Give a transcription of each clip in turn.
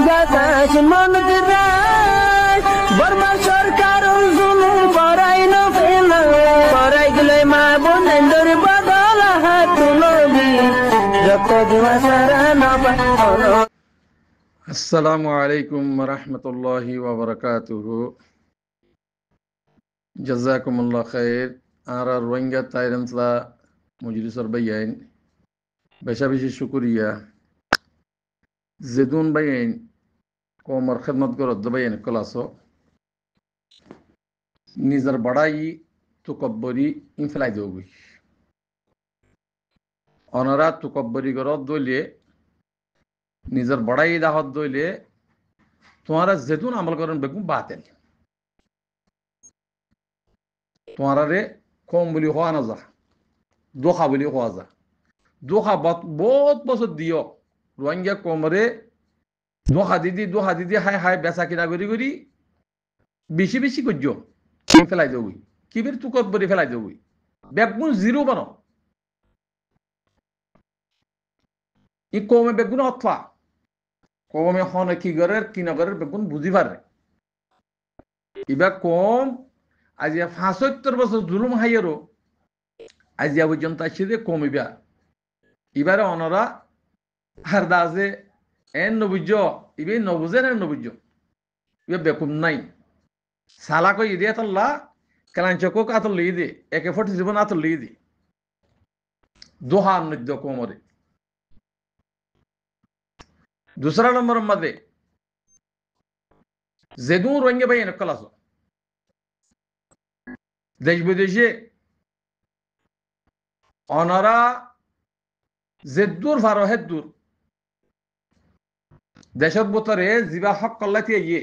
বাতাস মন দিরাই বর্মা সরকার জুলুম করাই না ফেলা করাই গেলে মা বোনেদের বদল হাত তুলবি যত দিবা সারা না পালো। আসসালামু আলাইকুম রহমতুল্লাহি ওয়া বারাকাতুহু। জাযাকুমুল্লাহ খাইর। আর রোহিঙ্গা তাইরান্সলা মজলিসর বাইয়াইন বেশা বেশি শুকরিয়া। জেদুন বাইয়াইন কমর খেদমত করত বাইয়াইন কলাসো নিজের বড়াই তুকব্বরি ইনফেলাই দেবই অনরা তুকব্বরি করত দলিয়ে নিজের বড়াই দাহত দইলে তোমারা যেতুন আমল করেন বেগুন বাতেন তোমারা রে কম বলি হওয়া না যা দোখা বলি হওয়া যা দোখা বহুত বছর দিও রোহিঙ্গা কমরে দোখা দিদি হাই হাই বেচা কিনা করি বেশি বেশি করছ ফেলাই দেবই কিবির তুকত বলি ফেলাই দেবই বেগুন জিরো বানো ই কমে বেগুন অথবা কমে হন কি করে কি নগরের বেগুন বুঝি পারে এবার কম আজিয়া ৭৫ বছর জুলুম হাইয়েরও আজিয়া পর্যন্ত আসছে কমিবা এবারে অনরা আর দাজে এন নবুজ ইবে নবুজেন এন নবুজ ইবে বেকুম নাই সালা কই ইদে আতল্লা কালাঞ্চকক আতল ইদে একে ফটি জীবন আতল ইদে দোহা নদ্য কোমরে। दूसरा नंबर मध्ये जेदू रोहिंगे भाई नक्कल असो देश विदेशे অনারা জেদ্দুর ফারো হেদ্দুর দেশের ভিতরে জিবা হক কল্লাতি ইয়ে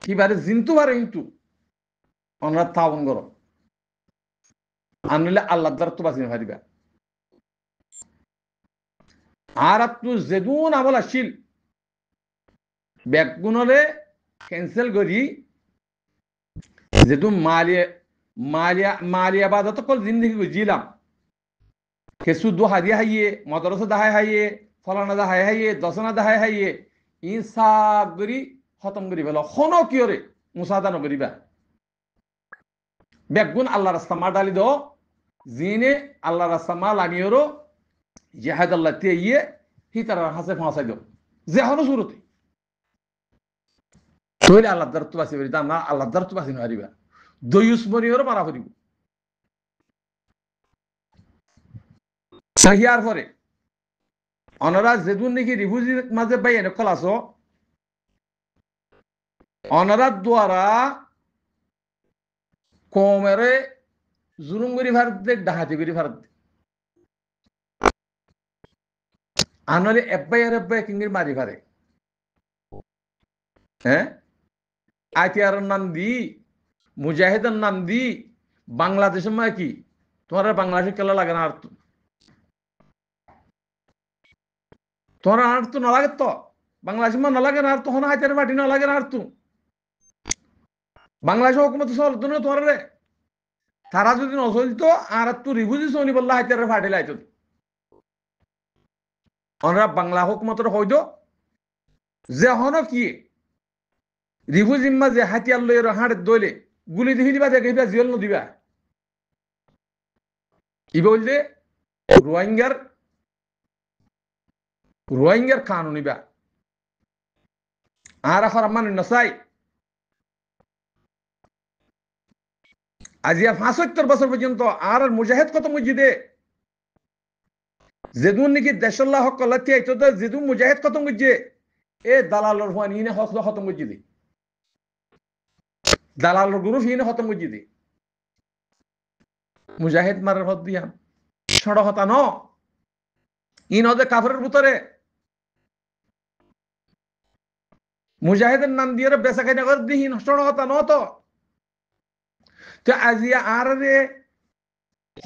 কিবারে জিন্তু বারে ইন্তু অনারা তাওন করো আনলে আল্লাহ দ্বার তো বাঁচিয়ে পারিবা আর আপনি যেদুন আমল আসিল ব্যাগগুণরে ক্যান্সেল করি যেদুন মালিয়া বাদত কল জিন্দগি বুঝিলাম কেসু দোহা দিয়ে হাইয়ে মদরসা দাহাই হাইয়ে ফলানা দাহাই হাইয়ে দশনা দাহাই হাইয়ে ইনসাফ করি খতম করি ফেল হন কিয়রে মুসাদা নকরিবা ব্যাগগুণ আল্লাহ রাস্তা মা ডালি দ জিনে আল্লাহ রাস্তা মা লামিয়রো জেহাদ আল্লাহ তে ইয়ে হি তার হাসে ফাঁসাই দাও যে হনো শুরুতে তৈরি আল্লাহ দ্বার তো বাঁচি পারি তা না আল্লাহ দ্বার তো বাঁচি হারিবা দয়ুসমনিয়রও মারা করিব সাহিয়ার পরে অনরা যেদুন নাকি রিফিউজির মাঝে পাই এনে কলাস অনরার দ্বারা কমেরে জুলুম করি ভারত দেখ ডাহাতি করি ভারত আনলে এব্বাই কিঙ্গির মারি পারে হ্যাঁ আইটিআর নাম দি মুজাহিদের নাম দি বাংলাদেশের মা কি তোমার বাংলাদেশের খেলা লাগে না আর তোমার আর তো না লাগে তো বাংলাদেশের মা না লাগে না আর তখন আইটিআর মাটি না লাগে না আর তো বাংলাদেশের হুকুমত চলতো না তোমার রে তারা যদি নচলতো আর তো রিফিউজি চলি বললা আইটিআর ফাটে লাইতো অনরা বাংলা হুকুমতের হইত যে হন কি রিফিউজির মাঝে হাতিয়ার লইয়ের হাড়ে দইলে গুলি দিয়ে দিবা দেখে জিয়ল নদিবা কি বলছে রোহিঙ্গার কানুনিবা আর এখন আমার নসাই আজিয়া ৭৫ বছর পর্যন্ত আর মুজাহিদ কত মসজিদে যেদুন নাকি দেশল্লাহ হক কল্লাতি আইতো যেদুন মুজাহিদ খতম করছে এ দালালর হুয়ান ইনে হক খতম করছে দি দালালর গ্রুপ ইনে খতম করছে দি মুজাহিদ মারার হদ দিয়া সড় হতা ন ইন হদে কাফরের ভিতরে মুজাহিদের নাম দিয়ে বেচা খাই নগর দিহীন সড় হতা ন তো আজিয়া আর রে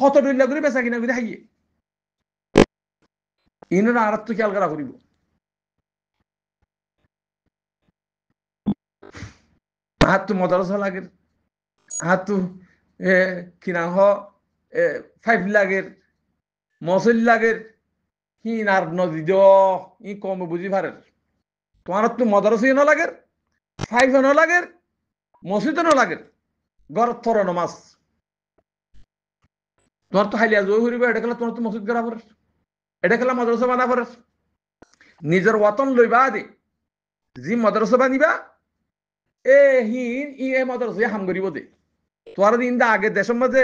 কত ডুল্লা করে বেচা কিনা করে হাইয়ে ইনরা আর তো খেয়াল করা করিব আর তো মদরসা লাগে আর তো কিনা হ 5 লাগের মসল লাগের হিন আর নদী ই কম বুঝি পারে তোমার তো মাদ্রাসা ন লাগে, ফাইভ ন লাগে, মসজিদ ন লাগে, ঘর থর নমাজ তোমার তো হাইলিয়া জয় হইব, এটা খেলা তোমার তো মসজিদ করা পড়ে, এটা খেলা মাদ্রাসা বানা পড়ে। নিজের ওয়াতন লইবা দে জি মাদ্রাসা বানিবা এ হিন ই এ মাদ্রাসা হাম করিব দে তোর দিন দা আগে দেশের মাঝে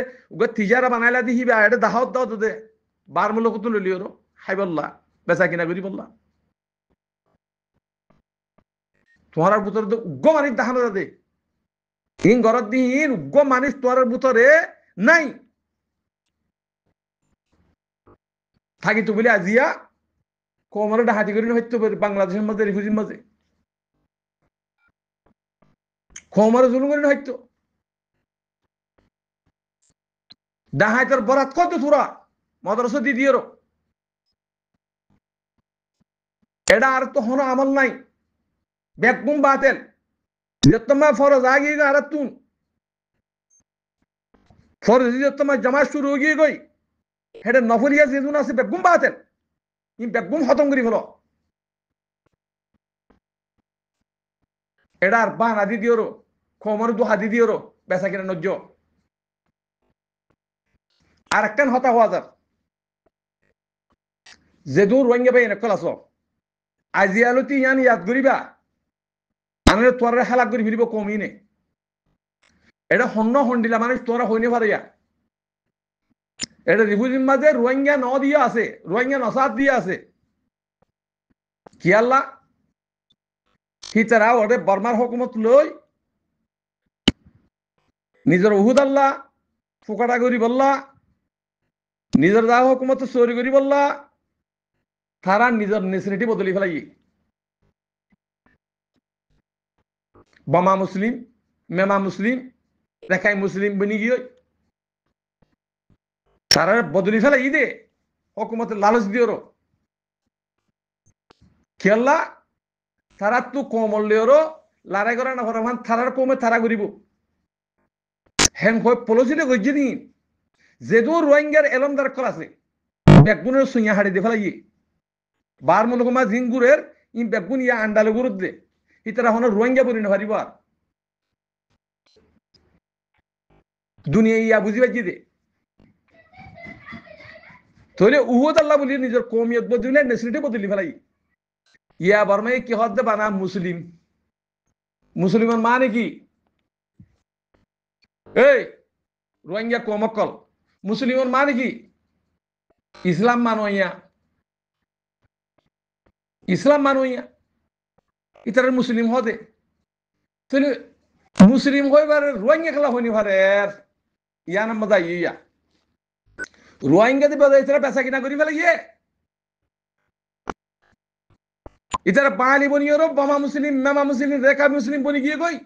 তিজারা বানাইলা দিহিবা এটা দাহত দাও দে বার মূলক তো লইলিও রো হাই বললা বেচা কিনা করি বললা তোমার ভিতরে তো উগ্র মানিস দেখানো দে হিন ঘরত দিন উগ্র মানিস তোমার ভিতরে নাই থাকি তো বলে আজিয়া কোমরে ডাহাতি করি হইতে পারে বাংলাদেশের মাঝে রিফিউজির মাঝে কোমরে জুলুম করি হইতো ডাহাইতের বরাত কত থুরা মাদ্রাসা দি দিয়েরো এটা আর তো হনো আমল নাই বেকুম বাতেল যতমা ফরজ আগে আর তুন ফরজ যতমা জামা শুরু হয়ে গিয়ে গই হেডে নফলিয়া যেগুন আছে বেকুম বাতেল ই বেকুম খতম করি ফেলো এটা আর বান আদি দিওরো কোমর দু হাদি দিওরো বেচা কিনা নজ্জ আর একখান হতা হওয়া যার যেদুর রোহিঙ্গা ভাই এনেকল আস আজি আলোতি ইয়ান ইয়াদ করিবা আনলে তোরা হেলাক করে ফিরিব কমই নে এটা হন্য হন্ডিলা মানে তোরা হইনে পারিয়া এটা রিফিউজির মাঝে রোহিঙ্গা ন দিয়ে আছে রোহিঙ্গা নসাদ দিয়ে আছে কি আল্লাহ কি তারা ওরে বর্মার হুকুমত লই নিজের উহুদ আল্লাহ ফুকাটা করি বললা নিজের দা হুকুমত চুরি করি বললা তারা নিজের নেসিনিটি বদলি ফেলাই বামা মুসলিম মেমা মুসলিম রেখাই মুসলিম বনি গিয়ে তারা বদলি ফেলাই দে হুকুমতের লালচ দিওর খেয়াল্লা তারা তো কমল লিওর লড়াই করা না ফরমান তারার কমে তারা করিব হেন হয় পলসিতে গজ্জি দিন যেদুর রোহিঙ্গার এলমদার কল আছে বেগুনের সুইয়া হাড়ি দে ফেলাই বার মলকমা জিনগুরের ই বেগুন ইয়া আন্ডালে গুরুত দে ইতারা হন রোহিঙ্গা বলি না পারিব আর দুনিয়া ইয়া বুঝি পাইছি দে তাহলে উহুদ আল্লাহ বলি নিজের কমিয়ত বদলি নেসিলিটি বদলি ফেলাই ইয়া বর্মে কি হদ্দে বানা মুসলিম মুসলিমের মানে কি এই রোহিঙ্গা কমকল মুসলিমের মানে কি ইসলাম মানো ইয়া ইসলাম মানো ইয়া ইতার মুসলিম হদে তাহলে মুসলিম হইবার রোহিঙ্গা খেলা হইনি পারে ইয়া নাম বাদা ইয়া রোহিঙ্গা দিয়ে বাজাইছে পেশা কিনা করি ফেলে গিয়ে ইতারা বাঙালি বনিও বামা মুসলিম মেমা মুসলিম রেখা মুসলিম বনি গিয়ে কই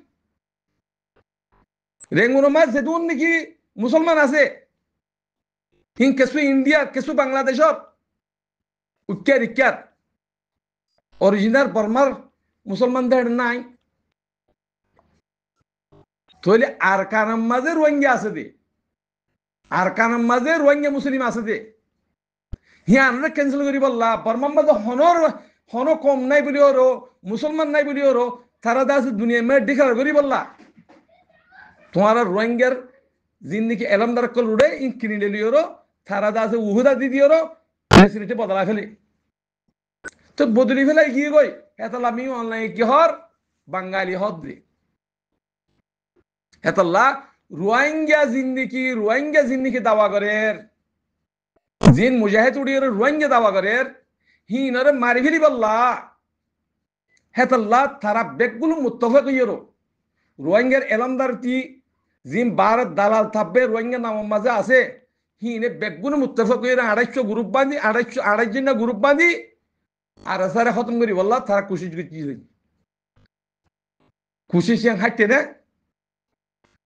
রেঙ্গুনো মাছ যেতুন নাকি মুসলমান আছে হিং কেসু ইন্ডিয়া কেসু বাংলাদেশর উক্কার ইক্কার অরিজিনাল বর্মার মুসলমানদের নাই তাহলে আর কানাম মাঝে রোহিঙ্গা আছে দে আর কানাম মাঝে রোহিঙ্গা মুসলিম আছে দে হিয়া আমরা ক্যান্সেল করি বললা বর্মার মাঝে হন কম নাই বলি ওরো মুসলমান নাই বলি ওরো তারা দাস দুনিয়া মে ডিক্লার করি বললা তোমার রোহিঙ্গার জিন্দিকে এলমদার কল উড়ে ইন কিনি লেলি ওরো তারা দাস উহুদা দিদি ওরো ফেসিলিটি বদলা ফেলে তো বদলি ফেলাই গিয়ে গই এতলা আমি অনলাইন কি হর বাঙালি হদ দে এতলা রোহিঙ্গা জিন্দিকি দাওয়া করে জিন মুজাহিদ উড়িয়ে রোহিঙ্গা দাওয়া করে হিনরে মারি ফেলি বললা হেতল্লা তারা বেগগুলো মুত্তফাক ইয়েরো রোহিঙ্গার এলমদার তি জিম ভারত দালাল থাকবে রোহিঙ্গা নামের মাঝে আছে হিনে বেগগুলো মুত্তফাক ইয়েরো 250 গ্রুপ বাঁধি 250 জন গ্রুপ বাঁধি আর সারে খতম করি বললা তারা খুশি খুশি সিং হাইতে না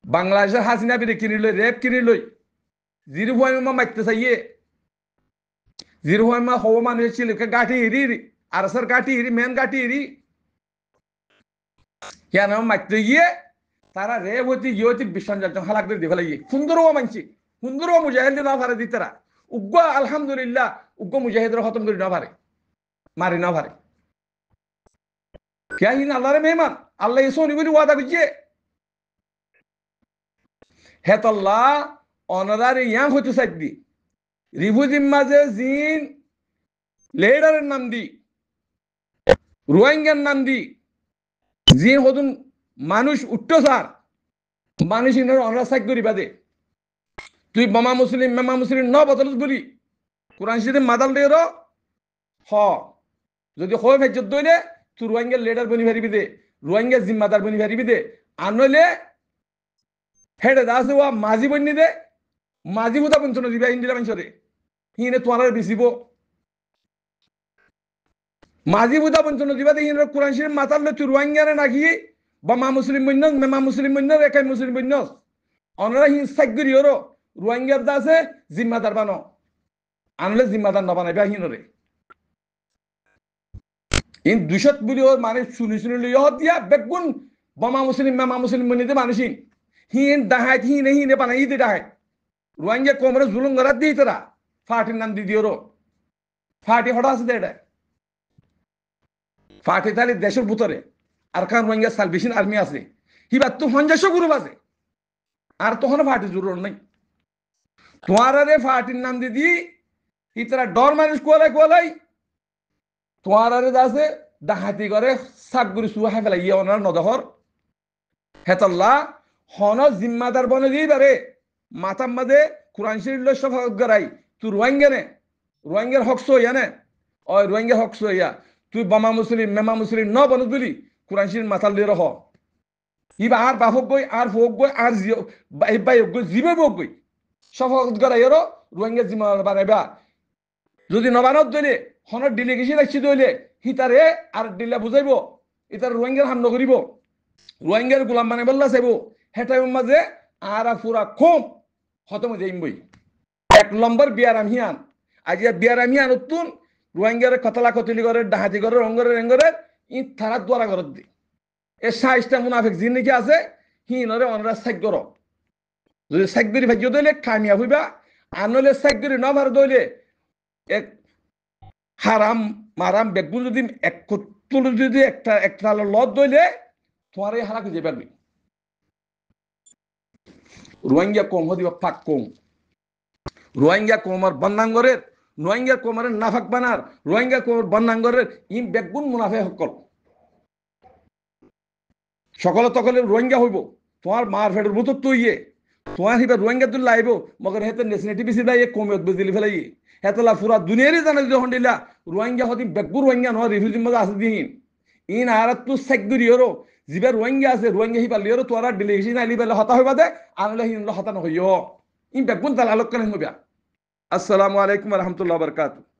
বাংলাদেশের হাসিনা বিরে কিনি লই রেপ কিনি লই জিরো মা মারতে চাইয়ে জিরো মা হওয়া মানুষ ছিল গাঠি হিরি আর সার গাঠি হিরি মেন গাঠি হিরি কেন মারতে গিয়ে তারা রেপ হতে গিয়ে হতে বিশ্বাস হালাক করে দিয়ে ফেলে গিয়ে সুন্দরও মানছি সুন্দরও মুজাহিদ না পারে দিতারা উগ্র আলহামদুলিল্লাহ উগ্র মুজাহিদের খতম করি না পারে মারি না পারে क्या हिन अल्लाह मेहमान अल्लाह ये सोनी बोली वादा कुछ हेतल्ला অনারারে ইয়াং হইতে সাইদি রিফিউজি মাঝে জিন লিডারের নাম দি রোহিঙ্গার নাম দি জিন হদুন মানুষ উঠতো স্যার মানুষ ইনার অনরা সাইক করিবা দে তুই মামা মুসলিম ন বদলস বলি কোরআন শরীফে মাদাল দে র হ যদি হয় ফেজত দইলে তুই রোহিঙ্গার লিডার বনি পারিবি দে রোহিঙ্গার জিম্মাদার বনি পারিবি দে আনলে হেডে দাসে ওয়া মাঝি বনি দে মাঝি বুদা পঞ্চন দিবা ইন্দিরা মানুষরে হিনে তোয়ার বেশিব মাঝি বুদা পঞ্চন দিবা দে হিনে কোরআন শরীফ মাতালে তুই রোহিঙ্গারে নাকি বা মা মুসলিম বন্যস মেমা মুসলিম বন্যস একাই মুসলিম বন্যস অনরা হিন সাইগরি ওর রোহিঙ্গার দাসে জিম্মাদার বানো আনলে জিম্মাদার না বানাইবা হিনরে ইন দুশত বলি ওর মানে শুনি লইয়া দিয়া বেগুন বামা মুসলিম মেমা মুসলিম বনিতে মানুষিন হিন ডাহাত হিনে বানাই দে ডাহাত রোহিঙ্গা কোমরে জুলুম করার দিই তোরা ফাটির নাম দিদি ওর ফাটি হঠাৎ আছে দেড় ফাটি তাহলে দেশের ভিতরে আর কারণ রোহিঙ্গা সালভেশন আর্মি আছে হিবার তো 50 গ্রুপ আছে আর তখন ফাটি জরুর নাই তোমার আরে ফাটির নাম দিদি ইতরা ডর মানুষ কোলাই তোমার আরে আছে ডাহাতি করে সাকগুরি সুহা ফেলাই ইয়ে ওনার নদহর হেতাল্লা হন জিম্মাদার বনে দিই বারে মাতার মাঝে কোরআন শরীফ সফাত গরাই তুই রোহিঙ্গার হক সইয়া নে ওই রোহিঙ্গার হক সইয়া তুই বামা মুসলিম মেমা মুসলিম ন বনত বলি কোরআন শরীফ মাতাল দিয়ে রহ ইবা আর বাহক গই আর ফোক গই আর বাই গই জিবে বক গই সফাত গরাই এর রোহিঙ্গা জিম্মা বানাইবা যদি নবানত দইলে হনের ডেলিগেশন আসছি দইলে হিতারে আর ডিলা বুঝাইব ইতার রোহিঙ্গার হাম নকরিব রোহিঙ্গার গোলাম বানাইবল্লা চাইব হেটাইম মাঝে আর পুরা কম খতম হয়ে যাইম বই 1 নম্বর বিয়ারাম হিয়ান আজিয়া বিয়ারাম হিয়ান উত্তুন রোহিঙ্গার কতলা কতলি করে ডাহাতি করে রঙ্গরে ই থানার দ্বারা করে দি এ 26টা মুনাফিক জিন নাকি আছে হিনরে অনরা সাইক করো যদি সাইক করি ভাজ্য দইলে কামিয়াব হইবা আনলে সাইক করি ন ভার দইলে এক হারাম মারাম বেগুন যদি এক তুল যদি একটা লত দইলে তোমার এই হারা খুঁজে পারবি রোহিঙ্গা কম হদিবা পাক কম রোহিঙ্গা কোমর বন্নাঙ্গরের রোহিঙ্গা কোমরের নাফাক বানার রোহিঙ্গা কোমর বন্নাঙ্গরের ইম বেগুন মুনাফে সকল সকলে তকলে রোহিঙ্গা হইব তোমার মার ফেডের মতো তুইয়ে তোমার হিবা রোহিঙ্গা তুল লাইব মগর হেতে নেশনেটি বেশি দাই কমে বুঝিলি ফেলাই হেতলা পুরা দুনিয়ারই জানা যখন দিলা রোহিঙ্গা হদি বেগুর রোহিঙ্গা নয় রিফিউজি মজা আছে দিন ইন আর তু সেকদুরি হরো জিবা রোহিঙ্গা আছে রোহিঙ্গা হিবা লিওর তোরা ডেলিগেশন আইলি বেলা হতা হইবা দে আনলে হিন হতা নহইও ইন বেগুন তাল আলোক কেন হইবা আসসালামু আলাইকুম ওয়া রাহমাতুল্লাহি ওয়া বারাকাতুহু